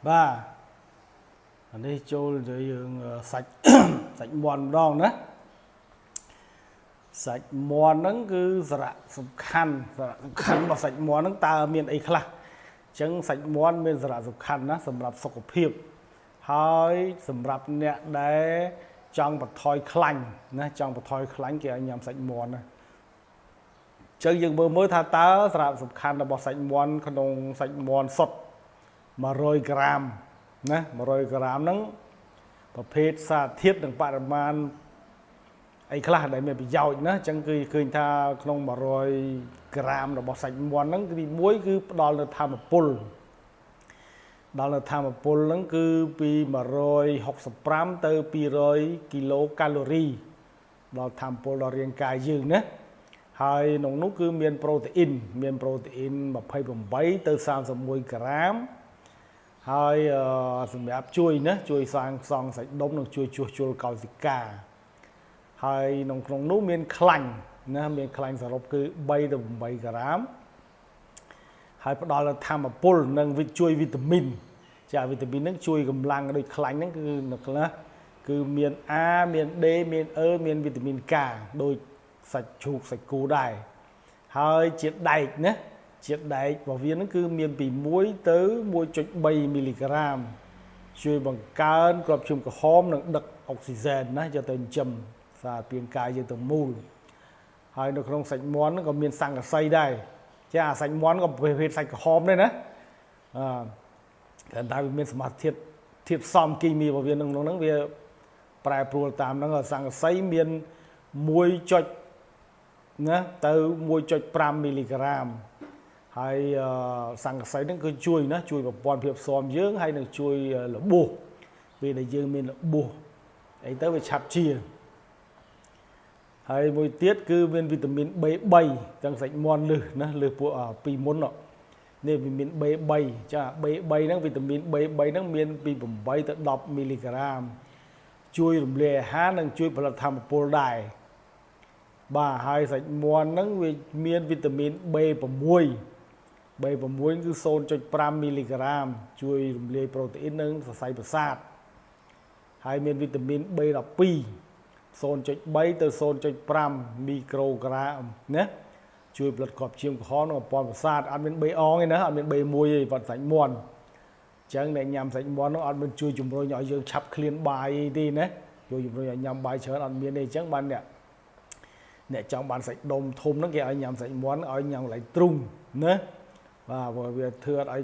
ba anh điចូលទៅយើងសាច់សាច់មាន់ម្ដងណាសាច់មាន់ហ្នឹងគឺសារៈសំខាន់របស់សាច់មាន់ហ្នឹងតើមានអីខ្លះអញ្ចឹងសាច់មាន់មានសារៈសំខាន់ណាសម្រាប់សុខភាពហើយសម្រាប់អ្នកដែលចង់បន្ថយខ្លាញ់ណាចង់បន្ថយខ្លាញ់គេឲ្យញ៉ាំសាច់មាន់ណាអញ្ចឹងយើងមើលថាតើសារៈសំខាន់របស់សាច់មាន់ក្នុងសាច់មាន់សុទ្ធ100ក្រាមណា100ក្រាមហ្នឹងប្រភេទសារធាតុនិងបរិមាណអីខ្លះដែលមានប្រយោជន៍ណាអញ្ចឹងគឺឃើញថាក្នុង100ក្រាមរបស់សាច់មាន់ហ្នឹងគឺទី1គឺផ្ដល់នូវថាមពលហ្នឹងគឺពី165ទៅ200គីឡូកាឡូរីដល់ថាមពលដល់រាងកាយយើងណាហើយក្នុងនោះគឺមានប្រូតេអ៊ីន28ទៅ31ក្រាមហើយសម្រាប់ជួយសាងសង់សាច់ដុំនិងជួយជួសជុលកោសិកាហើយក្នុងនោះមានខ្លាញ់ណាមានខ្លាញ់សរុបគឺ3ទៅ8ក្រាមហើយផ្ដល់ថាមពលនិងជួយវីតាមីនចាវីតាមីនហ្នឹងជួយកម្លាំងដូចខ្លាញ់ហ្នឹងគឺនៅខ្លះគឺមាន A មាន D មាន E មានវីតាមីន K ដូចសាច់ជ្រូកសាច់គោដែរហើយជាតិដែកណាជាតិដែករបស់វាហ្នឹងគឺមានពី1ទៅ1.3 មីលីក្រាមជួយបង្កើនគ្រាប់ឈាមក្រហមនិងដឹកអុកស៊ីហ្សែនណាយកទៅចិញ្ចឹមសារពាង្គកាយយើងទៅមូលហើយនៅក្នុងសាច់មាន់ហ្នឹងក៏មានសង្កសីដែរចាសាច់មាន់ក៏ប្រភេទសាច់ក្រហមដែរណាតែវាមានសមាសធាតុផ្សំគីមីរបស់វាក្នុងហ្នឹងវាប្រែប្រួលតាមហ្នឹងសង្កសីមាន1ណាទៅ 1.5 មីលីក្រាមហើយសង្កសីហ្នឹងគឺជួយប្រព័ន្ធភាពស៊ាំយើងហើយនឹងជួយរបួសពេលដែលយើងមានរបួសអីទៅវាឆាប់ជាហើយមួយទៀតគឺមានវីតាមីន B3 ទាំងសាច់មាន់លឹះណាលឹះពួកពីមុននេះវីតាមីន B3 ចា B3 ហ្នឹងវីតាមីន B3 ហ្នឹងមានពី8ទៅ10មីលីក្រាមជួយរំលាយអាហារនិងជួយផលិតថាមពលដែរបាទហើយសាច់មាន់ហ្នឹងវាមានវីតាមីន B6 គឺ 0.5 មីលីក្រាមជួយរំលាយប្រូតេអ៊ីននិងសរសៃប្រសាទហើយមានវីតាមីន B12 0.3 ទៅ 0.5 មីក្រូក្រាមណាជួយផលិតគ្រាប់ឈាមក្រហមនិងប្រព័ន្ធប្រសាទអត់មានBអងទេណាអត់មានB1ទេប៉ុន្តែសាច់មាន់អញ្ចឹងអ្នកញ៉ាំសាច់មាន់នោះអត់មានជួយជំរុញឲ្យយើងឆាប់ឃ្លានបាយទេណាជួយជំរុញឲ្យញ៉ាំបាយច្រើនអត់មានទេអញ្ចឹងបានអ្នកចង់បានសាច់ដុំធំហ្នឹងគេឲ្យញ៉ាំសាច់មាន់ឲ្យញ៉ាំកន្លែងទ្រូងណាបាទព្រោះវាធ្វើឲ្យ